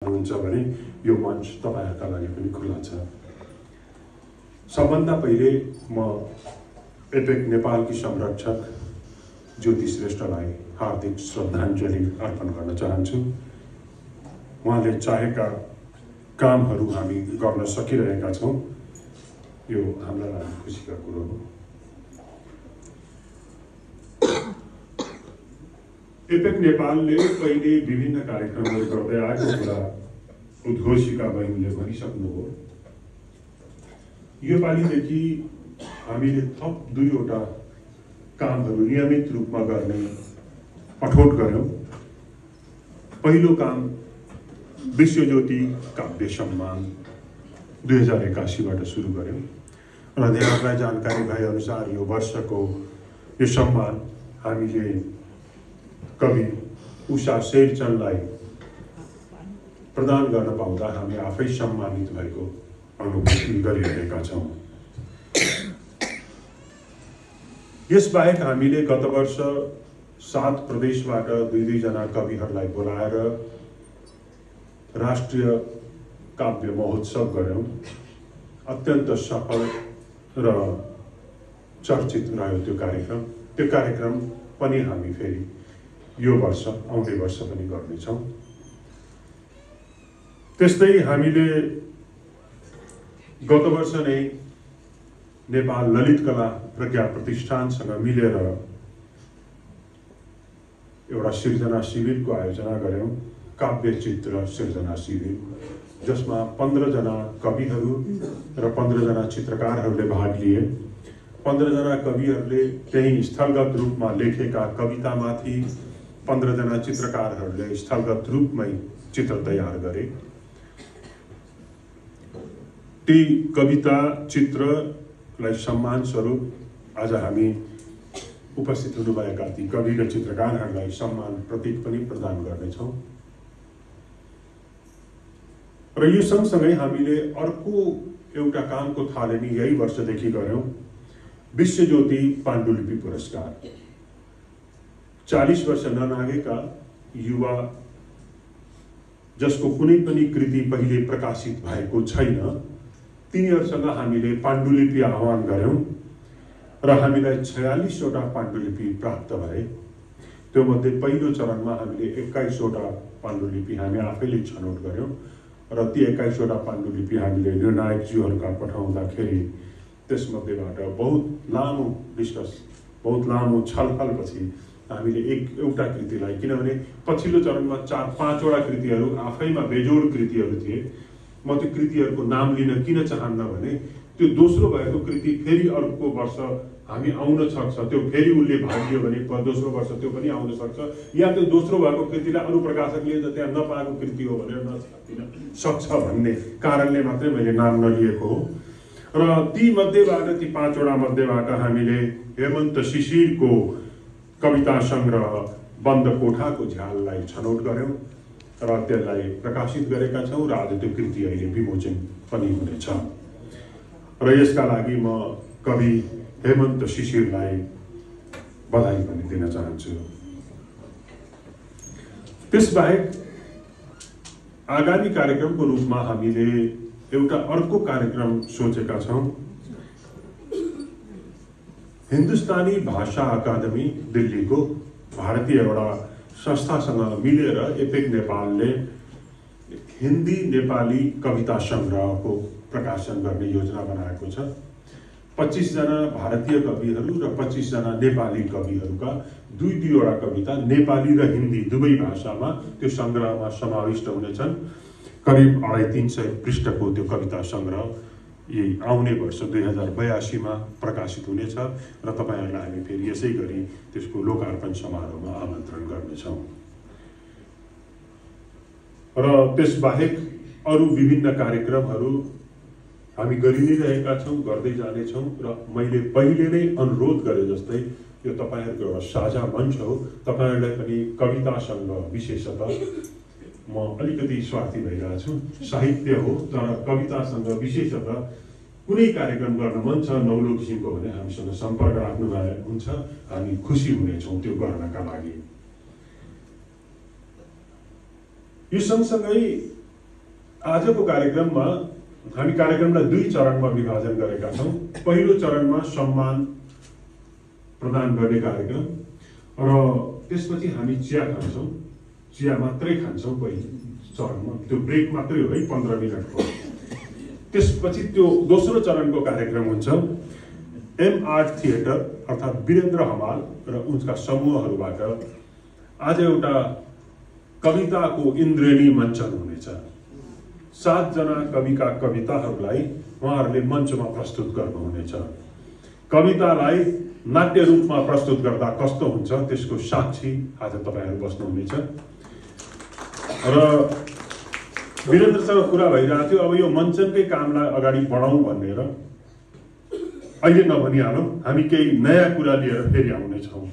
हुन्छ भने यो मञ्च तपाईहरुका लागि पनि खुला छ। सबभन्दा पहिले म एपेक नेपालकी संरक्षक ज्योति श्रेष्ठलाई हार्दिक श्रद्धाञ्जली अर्पण गर्न चाहन्छु। उहाँले चाहेका कामहरू हामी गर्न सकिरहेका छौं, यो हाम्रा लागि खुसीका कुरो हो। एपेक नेपालले पहिले विभिन्न कार्यक्रमहरू गर्दै आएको कुरा उद्घोषिका बहिनीले भनिसक्नुभयो। यो पालिदेखि हामीले थप 2 वटा कामहरू नियमित रूपमा गर्ने अठोट गर्यौं। पहिलो काम विश्वज्योति काव्य सम्मान 2081 बाट सुरु गर्यौं र यहाँलाई जानकारी भए अनुसार यो वर्षको यो सम्मान हामीले कवि उषा शेरचनलाई प्रदान गर्न पाउँदा हामी आफै सम्मानित भएको अनुभूति गरिरहेका छौं। यसबाहेक हामीले गत वर्ष 7 प्रदेशबाट 2 जना कविहरूलाई बोलाएर राष्ट्रिय काव्य महोत्सव गर्यौं। अत्यन्त सफल र चर्चित रह्यो त्यो कार्यक्रम। त्यो कार्यक्रम पनि हामी फेरि यो वर्ष आउने वर्ष पनि गर्नेछौं। त्यस्तै हामीले गत वर्ष नै नेपाल ललित कला प्रज्ञा प्रतिष्ठानसँग मिलेर एउटा सिर्जना शिविरको आयोजना गर्यौं, काव्य चित्र सिर्जना शिविर, जसमा 15 जना कविहरू र 15 जना चित्रकारहरूले भाग लिए। 15 जना कविहरूले त्यही स्थलगत रूपमा लेखेका कवितामाथि 15 जना चित्रकारहरूले स्थलगत रूपमै चित्र तयार गरे। ती कविता चित्रलाई सम्मान स्वरूप आज हामी उपस्थित हुनुभएका ती कवि र चित्रकारहरूलाई सम्मान प्रतीक पनि प्रदान गर्नेछौं। र यो सँगसँगै हामीले अर्को एउटा कामको थालनी यही वर्षदेखि गर्यौं, विश्वज्योति पाण्डुलिपि पुरस्कार। 40 वर्ष ननागेका युवा जसको कुनै पनि कृति पहिले प्रकाशित भएको छैन, तिनीहरूसँग हामीले पाण्डुलिपि आह्वान गर्यौं र हामीलाई 46 वटा पाण्डुलिपि प्राप्त भए। त्यो मध्ये पहिलो चरणमा हामीले 21 वटा पाण्डुलिपि हामी आफैले छनौट गर्यौं र ती 21 वटा पाण्डुलिपि हामीले निर्णायकज्यूहरूका पठाउँदाखेरि त्यसमध्येबाट बहुत लामो डिस्कस, बहुत लामो छलफलपछि हामीले एउटा कृतिलाई, किनभने पछिल्लो चरणमा 4-5 वटा कृतिहरू आफैमा बेजोड कृतिहरू थिए, म त्यो कृतिहरूको नाम लिन किन चाहन्न भने त्यो दोस्रो भएको कृति फेरि अर्को वर्ष हामी आउन सक्छ, त्यो फेरि उसले भाग लियो भने दोस्रो वर्ष त्यो पनि आउन सक्छ, या त्यो दोस्रो भएको कृतिलाई अरू प्रकाशकले त त्यहाँ नपाएको कृति हो भनेर नदिन सक्छ भन्ने कारणले मात्रै मैले नाम नलिएको हो। र ती मध्येबाट, ती 5 वटा मध्येबाट हामीले हेमन्त शिशिरको कविता संग्रह बन्द कोठाको झ्याललाई छनौट गर्यौं र त्यसलाई प्रकाशित गरेका छौं र आज त्यो कृति अहिले विमोचन पनि हुनेछ। र यसका लागि म कवि हेमन्त शिशिरलाई बधाई पनि दिन चाहन्छु। त्यसबाहेक आगामी कार्यक्रमको रूपमा हामीले एउटा अर्को कार्यक्रम सोचेका छौं। हिन्दुस्तानी भाषा अकादमी दिल्लीको भारतीय एउटा संस्थासँग मिलेर एपेक नेपालले हिन्दी नेपाली कविता संग्रहको प्रकाशन गर्ने योजना बनाएको छ। 25 जना भारतीय कविहरू र 25 जना नेपाली कविहरूका 2 वटा कविता नेपाली र हिन्दी दुवै भाषामा त्यो संग्रहमा समाविष्ट हुनेछन्। करिब 250-300 पृष्ठको त्यो कविता संग्रह यही आउने वर्ष 2082 मा प्रकाशित हुनेछ र तपाईहरुलाई हामी फेरि यसै गरी त्यसको लोकार्पण समारोहमा आमन्त्रण गर्नेछौं। र त्यसबाहेक अरू विभिन्न कार्यक्रमहरू हामी गरि नै रहेका छौं, गर्दै जानेछौं र मैले पहिले नै अनुरोध गरे जस्तै यो तपाईहरुको एउटा साझा मञ्च हो। तपाईहरुलाई पनि कवितासँग विशेषतः म अलिकति स्वार्थी भइरहेको छु, साहित्य हो तर कवितासँग विशेषतः कुनै कार्यक्रम गर्न मन छ नौलो किसिमको भने हामीसँग सम्पर्क राख्नु हुन्छ, हामी खुसी हुनेछौं त्यो गर्नका लागि। यो सँगसँगै आजको कार्यक्रममा हामी कार्यक्रमलाई 2 चरणमा विभाजन गरेका छौँ। पहिलो चरणमा सम्मान प्रदान गर्ने कार्यक्रम र त्यसपछि हामी चिया खान्छौँ। चिया मात्रै खान्छौँ पहिलो चरणमा, त्यो ब्रेक मात्रै हो है 15 मिनटको। त्यसपछि त्यो दोस्रो चरणको कार्यक्रम हुन्छ एम आर्ट थिएटर अर्थात् वीरेन्द्र हमाल र उनका समूहहरूबाट आज एउटा कविताको इन्द्रेणी मञ्चन हुनेछ। 7 जना कविका कविताहरूलाई उहाँहरूले मञ्चमा प्रस्तुत गर्नुहुनेछ। कवितालाई नाट्य रूपमा प्रस्तुत गर्दा कस्तो हुन्छ त्यसको साक्षी आज तपाईहरु बस्नुहुनेछ। र वीरेन्द्रसँग कुरा भइरहेको थियो, अब यो मञ्चनकै कामलाई अगाडि बढाउँ भनेर अहिले नभनिहालौँ, हामी केही नयाँ कुरा लिएर फेरि आउनेछौँ।